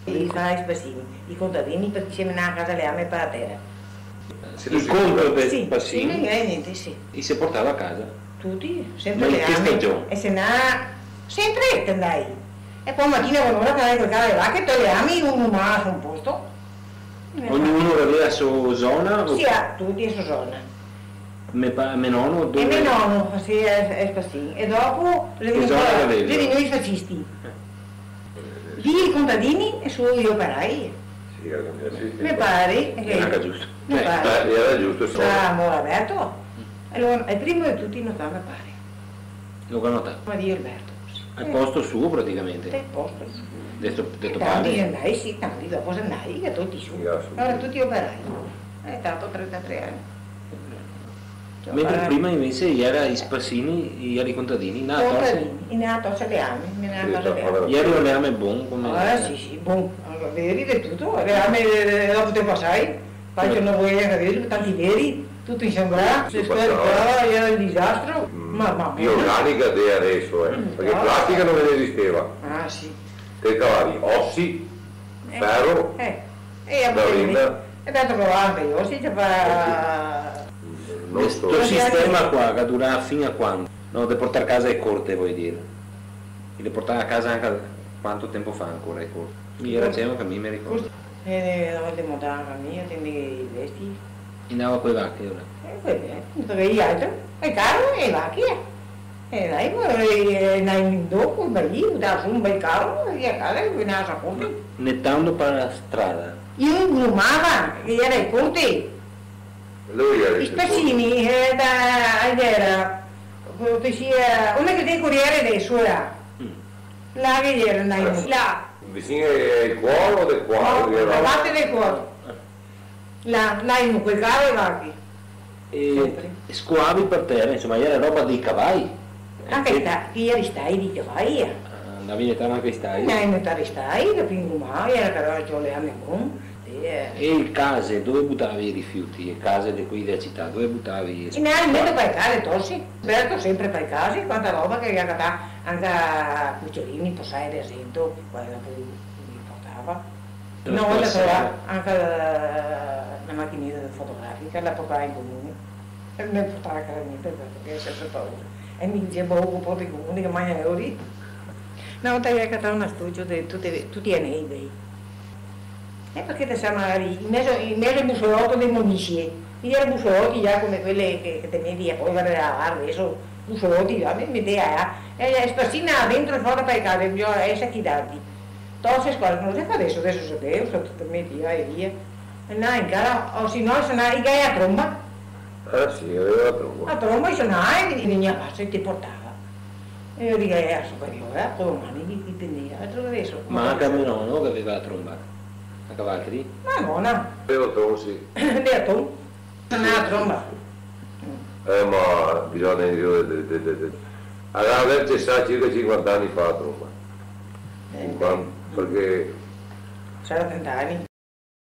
Li fa i spassini, i contadini perché si menava a casa le ame per la terra. Il conto del Sì, Passini sì, niente, sì. e si portava a casa. Tutti, sempre Ma in le che ame. stagione? E se no, sempre che andai. E poi mattina quando ora che quel cane là che te le ame uno ma su un posto. Ognuno aveva la sua zona? Sì, a tutti a sua zona. Me nonno dove? E mio nonno, sì, è spassini. E dopo le Che zona avevi? venivano i fascisti. Lì i contadini e su gli operai. Sì, Mi pare che Era giusto. mi pare. era giusto, Sta Alberto. Allora, il primo di tutti notava mi pare. Lo ho notato. Ma di Alberto. Al posto suo praticamente. Te posto. Detto Tanti padre. andai, sì, tanti dopo se andai, che tutti su. Sì, assolutamente. Allora tutti operai. È stato 33 anni. Mentre prima invece era i spassini, era i contadini, no, Contadini, in atto se le ame, me ne ame le ame. ieri non le ame buon come. Sì, sì, buon, veri di tutto, le ame dopo te passai, faccio non vuoi vedere, tanti veri, tutto insieme, si scaricava, era il disastro, ma Bioorganica di adesso, perché plastica non ne esisteva. Ah sì. Te cavi ossi, ferro, E dato che anche io, si c'è fa... Questo non so. sistema qua che dura fino a quando? No, di portare a casa è corte, vuoi dire. E di portare a casa anche quanto tempo fa ancora è corte? Io era che mi ricordo. E una volta montava la mia, tendi i vesti. Andava con i vacche ora. E poi perché gli altri, e carro e vacche. E dai, poi dopo, lì, da su un bel carro, e a casa, e veniva a sapere. Nettando per la strada. Io fumava, che era il ponte. Lui era I il spassini, era, una che dei corriere adesso era. Là che era, là. vicino al cuore o del cuore? No, la parte del cuore. Là in quel carro e vacche. E scuavi per terra, insomma, era roba dei cavalli. Anche ieri stai di cavalli. Andavi in età anche stai. In età stai, che prima mai era che ero le ame con. E le case, dove buttavi i rifiuti? Le case di qui della città, dove buttavi? In mezzo per case, tossi. Certo, sempre per case, quanta roba che anche a cucciolini, posai ad esempio, quella che mi portava. Una volta trovava anche la macchinetta fotografica, la portava in comune. E mi portava a casa mia perché è sempre paura. E mi diceva, un po' di comune che mai ero lì. Una volta che ho una studio di tutti i nei. E perché te sa magari in mezzo al bussolotto dei munici, io ero bussolotti già come quelle che tenevi a polvere a lavare, adesso bussolotti già, mi idea, e spassina dentro e fuori per casa, io essere chidati. Tosse scuole, non si fa adesso sapevo, sono tutte me via e via. E no, in cara, o se no, sono i gai a tromba. Ah sì, aveva la tromba. A tromba sono e veniva a passo e ti portava. E io dico, era superiore, con domani ti teneva, adesso. Ma anche a mio nonno che aveva la tromba. A cavalli? Ma nonna. Aveva tromba, sì. Detto, non è la tromba. Ma bisogna allora aver cessato circa 50 anni fa la tromba. Perché Sarà 30 anni.